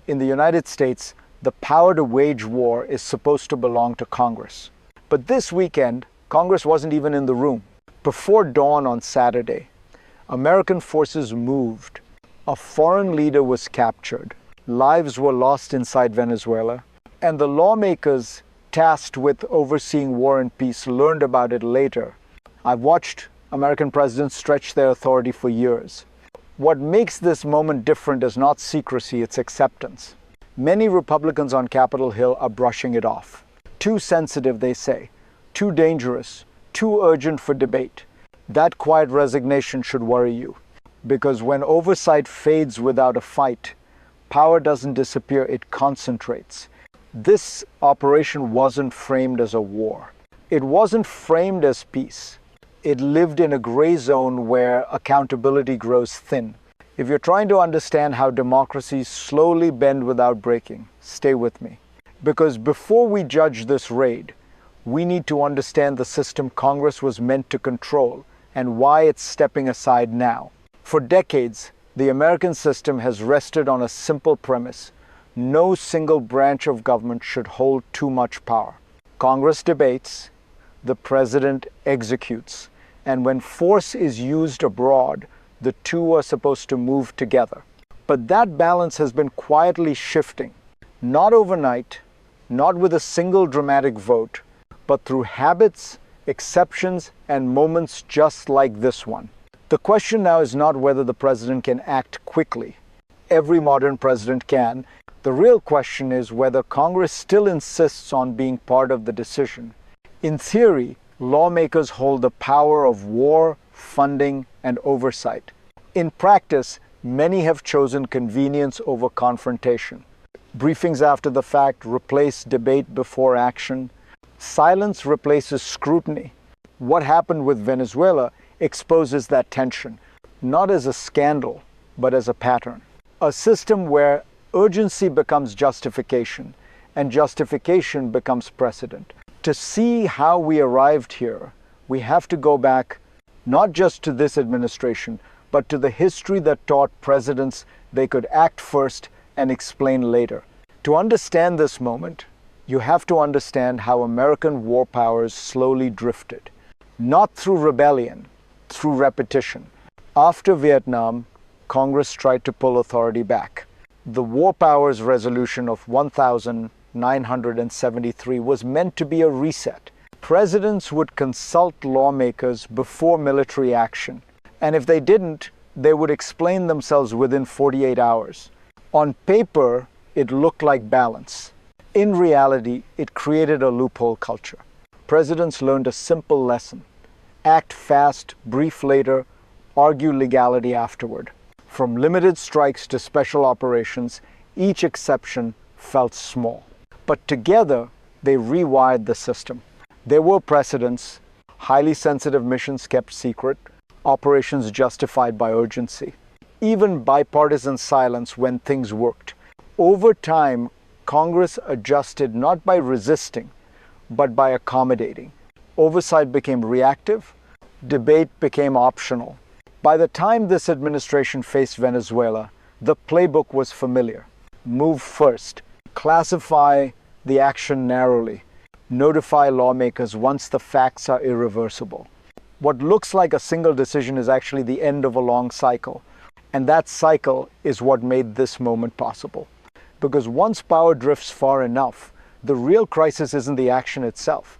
In the United States, the power to wage war is supposed to belong to Congress. But this weekend, Congress wasn't even in the room. Before dawn on Saturday, American forces moved. A foreign leader was captured. Lives were lost inside Venezuela. And the lawmakers tasked with overseeing war and peace learned about it later. I've watched American presidents stretch their authority for years. What makes this moment different is not secrecy, it's acceptance. Many Republicans on Capitol Hill are brushing it off. Too sensitive, they say. Too dangerous. Too urgent for debate. That quiet resignation should worry you. Because when oversight fades without a fight, power doesn't disappear, it concentrates. This operation wasn't framed as a war. It wasn't framed as peace. It lived in a gray zone where accountability grows thin. If you're trying to understand how democracies slowly bend without breaking, stay with me. Because before we judge this raid, we need to understand the system Congress was meant to control and why it's stepping aside now. For decades, the American system has rested on a simple premise. No single branch of government should hold too much power. Congress debates, the president executes. And when force is used abroad, the two are supposed to move together. But that balance has been quietly shifting, not overnight, not with a single dramatic vote, but through habits, exceptions, and moments just like this one. The question now is not whether the president can act quickly. Every modern president can. The real question is whether Congress still insists on being part of the decision. In theory, lawmakers hold the power of war, funding, and oversight. In practice, many have chosen convenience over confrontation. Briefings after the fact replace debate before action. Silence replaces scrutiny. What happened with Venezuela exposes that tension, not as a scandal, but as a pattern. A system where urgency becomes justification, and justification becomes precedent. To see how we arrived here, we have to go back not just to this administration, but to the history that taught presidents they could act first and explain later. To understand this moment, you have to understand how American war powers slowly drifted. Not through rebellion, through repetition. After Vietnam, Congress tried to pull authority back. The War Powers Resolution of 1973 was meant to be a reset. Presidents would consult lawmakers before military action, and if they didn't, they would explain themselves within 48 hours. On paper, it looked like balance. In reality, it created a loophole culture. Presidents learned a simple lesson. Act fast, brief later, argue legality afterward. From limited strikes to special operations, each exception felt small. But together, they rewired the system. There were precedents, highly sensitive missions kept secret, operations justified by urgency, even bipartisan silence when things worked. Over time, Congress adjusted not by resisting, but by accommodating. Oversight became reactive, debate became optional. By the time this administration faced Venezuela, the playbook was familiar. Move first. Classify the action narrowly. Notify lawmakers once the facts are irreversible. What looks like a single decision is actually the end of a long cycle. And that cycle is what made this moment possible. Because once power drifts far enough, the real crisis isn't the action itself.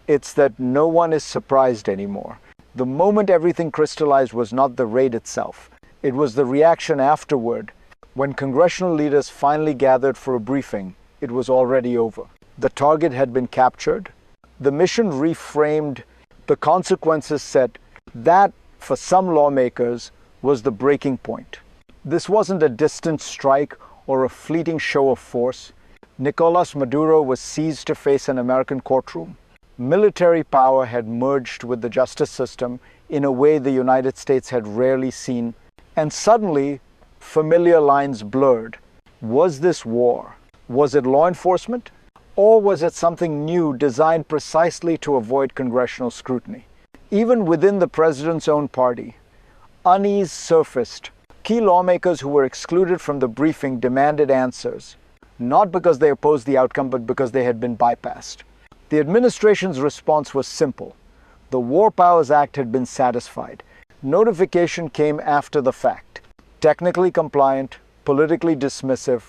It's that no one is surprised anymore. The moment everything crystallized was not the raid itself. It was the reaction afterward. When congressional leaders finally gathered for a briefing, it was already over. The target had been captured. The mission reframed, the consequences set. That, for some lawmakers, was the breaking point. This wasn't a distant strike or a fleeting show of force. Nicolas Maduro was seized to face an American courtroom. Military power had merged with the justice system in a way the United States had rarely seen. And suddenly, familiar lines blurred. Was this war? Was it law enforcement? Or was it something new designed precisely to avoid congressional scrutiny? Even within the president's own party, unease surfaced. Key lawmakers who were excluded from the briefing demanded answers, not because they opposed the outcome, but because they had been bypassed. The administration's response was simple. The War Powers Act had been satisfied. Notification came after the fact. Technically compliant, politically dismissive.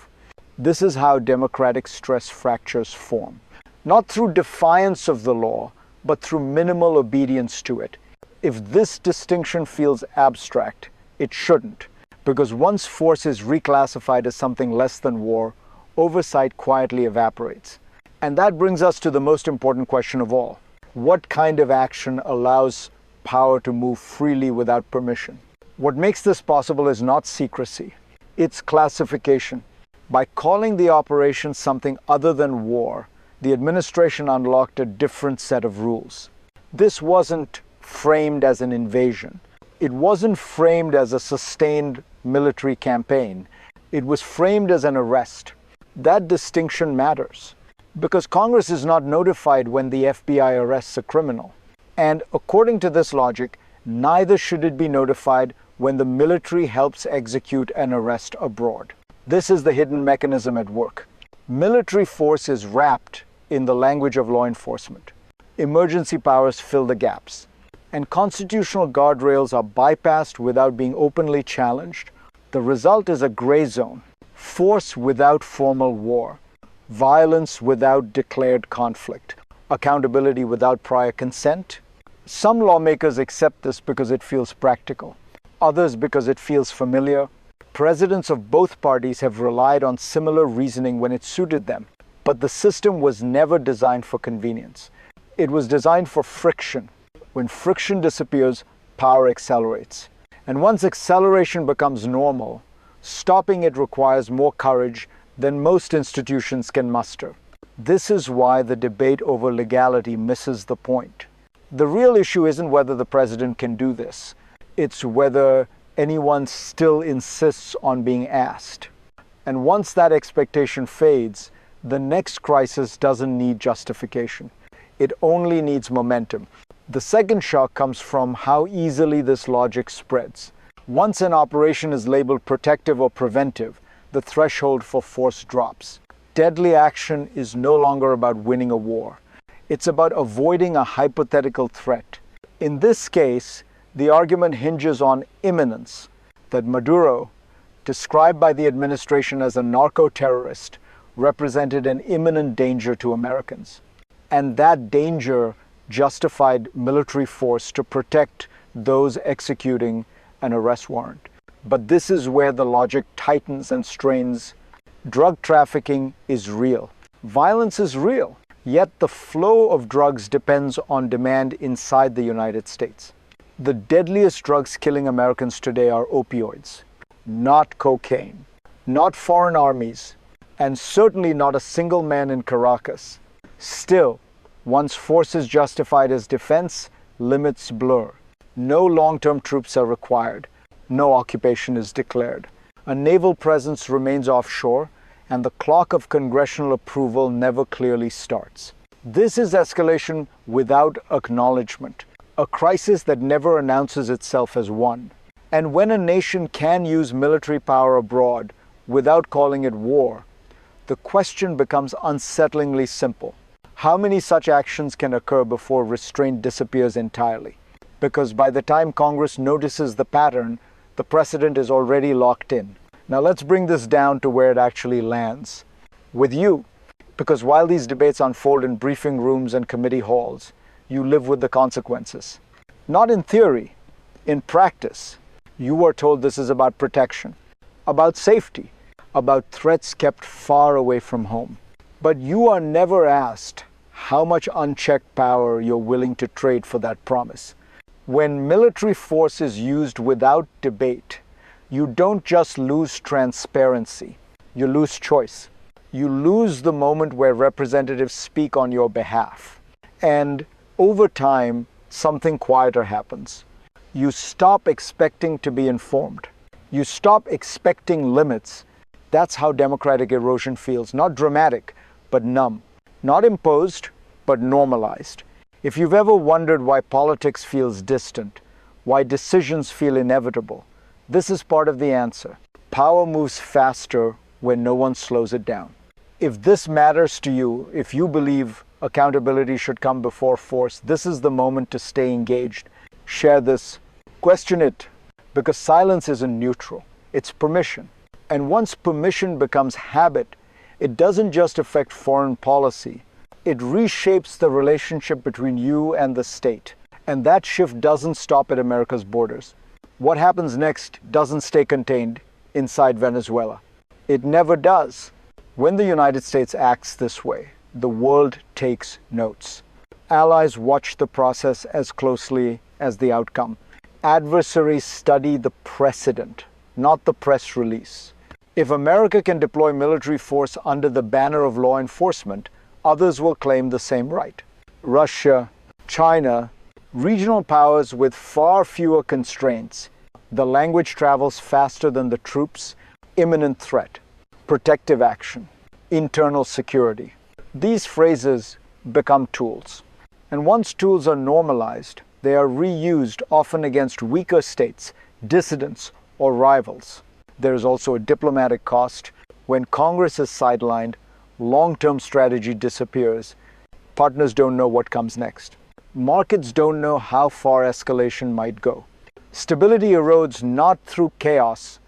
This is how democratic stress fractures form. Not through defiance of the law, but through minimal obedience to it. If this distinction feels abstract, it shouldn't, because once force is reclassified as something less than war, oversight quietly evaporates. And that brings us to the most important question of all. What kind of action allows power to move freely without permission? What makes this possible is not secrecy, it's classification. By calling the operation something other than war, the administration unlocked a different set of rules. This wasn't framed as an invasion. It wasn't framed as a sustained military campaign. It was framed as an arrest. That distinction matters, because Congress is not notified when the FBI arrests a criminal. And according to this logic, neither should it be notified when the military helps execute an arrest abroad. This is the hidden mechanism at work. Military force is wrapped in the language of law enforcement. Emergency powers fill the gaps. And constitutional guardrails are bypassed without being openly challenged. The result is a gray zone. Force without formal war. Violence without declared conflict. Accountability without prior consent. Some lawmakers accept this because it feels practical. Others because it feels familiar. Presidents of both parties have relied on similar reasoning when it suited them. But the system was never designed for convenience. It was designed for friction. When friction disappears, power accelerates. And once acceleration becomes normal, stopping it requires more courage than most institutions can muster. This is why the debate over legality misses the point. The real issue isn't whether the president can do this. It's whether anyone still insists on being asked. And once that expectation fades, the next crisis doesn't need justification. It only needs momentum. The second shock comes from how easily this logic spreads. Once an operation is labeled protective or preventive, the threshold for force drops. Deadly action is no longer about winning a war. It's about avoiding a hypothetical threat. In this case, the argument hinges on imminence, that Maduro, described by the administration as a narco-terrorist, represented an imminent danger to Americans. And that danger justified military force to protect those executing an arrest warrant. But this is where the logic tightens and strains. Drug trafficking is real. Violence is real. Yet the flow of drugs depends on demand inside the United States. The deadliest drugs killing Americans today are opioids, not cocaine, not foreign armies, and certainly not a single man in Caracas. Still, once force is justified as defense, limits blur. No long-term troops are required. No occupation is declared. A naval presence remains offshore, and the clock of congressional approval never clearly starts. This is escalation without acknowledgement, a crisis that never announces itself as won. And when a nation can use military power abroad without calling it war, the question becomes unsettlingly simple. How many such actions can occur before restraint disappears entirely? Because by the time Congress notices the pattern, the precedent is already locked in. Now let's bring this down to where it actually lands. With you, because while these debates unfold in briefing rooms and committee halls, you live with the consequences. Not in theory, in practice. You are told this is about protection, about safety, about threats kept far away from home. But you are never asked how much unchecked power you're willing to trade for that promise. When military force is used without debate, you don't just lose transparency, you lose choice. You lose the moment where representatives speak on your behalf. And over time, something quieter happens. You stop expecting to be informed. You stop expecting limits. That's how democratic erosion feels. Not dramatic, but numb. Not imposed, but normalized. If you've ever wondered why politics feels distant, why decisions feel inevitable, This is part of the answer. Power moves faster when no one slows it down. If this matters to you, if you believe accountability should come before force, this is the moment to stay engaged. Share this. Question it. Because silence isn't neutral. It's permission. And once permission becomes habit, it doesn't just affect foreign policy. It reshapes the relationship between you and the state. And that shift doesn't stop at America's borders. What happens next doesn't stay contained inside Venezuela. It never does. When the United States acts this way, the world takes notes. Allies watch the process as closely as the outcome. Adversaries study the precedent, not the press release. If America can deploy military force under the banner of law enforcement, others will claim the same right. Russia, China, regional powers with far fewer constraints. The language travels faster than the troops. Imminent threat, protective action, internal security. These phrases become tools. And once tools are normalized, they are reused often against weaker states, dissidents, or rivals. There is also a diplomatic cost. When Congress is sidelined, long-term strategy disappears. Partners don't know what comes next. Markets don't know how far escalation might go. Stability erodes not through chaos,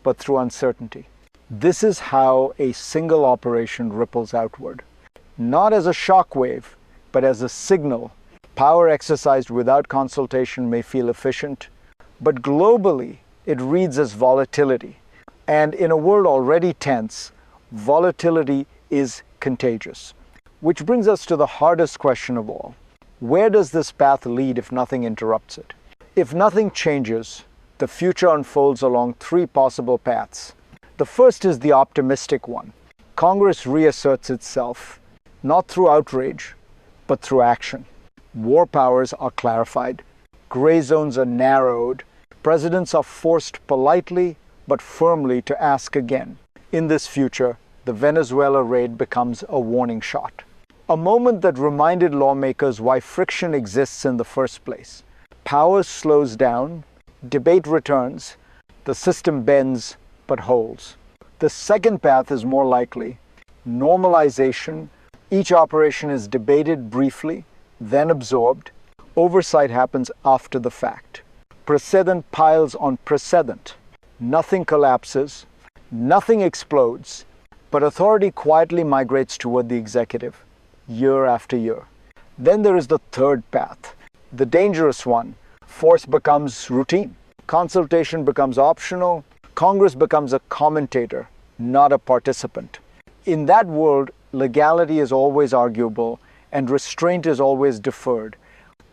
but through uncertainty. This is how a single operation ripples outward. Not as a shock wave, but as a signal. Power exercised without consultation may feel efficient, but globally it reads as volatility. And in a world already tense, volatility is contagious. Which brings us to the hardest question of all. Where does this path lead if nothing interrupts it? If nothing changes, the future unfolds along three possible paths. The first is the optimistic one. Congress reasserts itself, not through outrage, but through action. War powers are clarified, gray zones are narrowed, presidents are forced politely but firmly to ask again. In this future, the Venezuela raid becomes a warning shot. A moment that reminded lawmakers why friction exists in the first place. Power slows down, debate returns, the system bends but holds. The second path is more likely. Normalization. Each operation is debated briefly, then absorbed. Oversight happens after the fact. Precedent piles on precedent. Nothing collapses, nothing explodes, but authority quietly migrates toward the executive, year after year. Then there is the third path, the dangerous one. Force becomes routine. Consultation becomes optional. Congress becomes a commentator, not a participant. In that world, legality is always arguable and restraint is always deferred.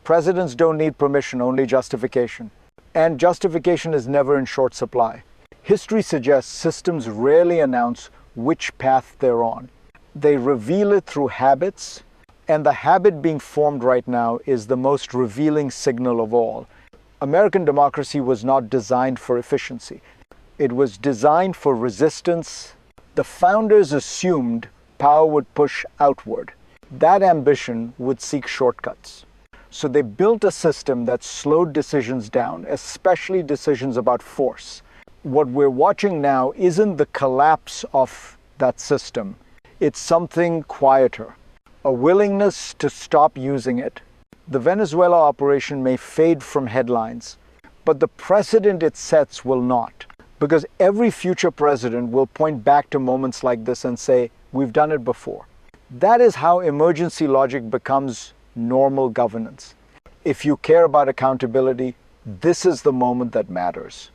Presidents don't need permission, only justification. And justification is never in short supply. History suggests systems rarely announce which path they're on. They reveal it through habits, and the habit being formed right now is the most revealing signal of all. American democracy was not designed for efficiency. It was designed for resistance. The founders assumed power would push outward. That ambition would seek shortcuts. So they built a system that slowed decisions down, especially decisions about force. What we're watching now isn't the collapse of that system. It's something quieter, a willingness to stop using it. The Venezuela operation may fade from headlines, but the precedent it sets will not. Because every future president will point back to moments like this and say, we've done it before. That is how emergency logic becomes normal governance. If you care about accountability, this is the moment that matters.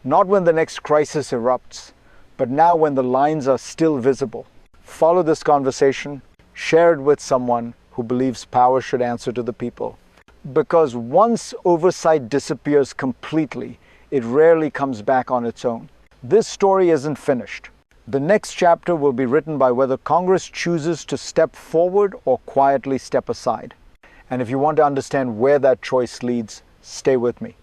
Not when the next crisis erupts, but now when the lines are still visible. Follow this conversation, share it with someone who believes power should answer to the people. Because once oversight disappears completely, it rarely comes back on its own. This story isn't finished. The next chapter will be written by whether Congress chooses to step forward or quietly step aside. And if you want to understand where that choice leads, stay with me.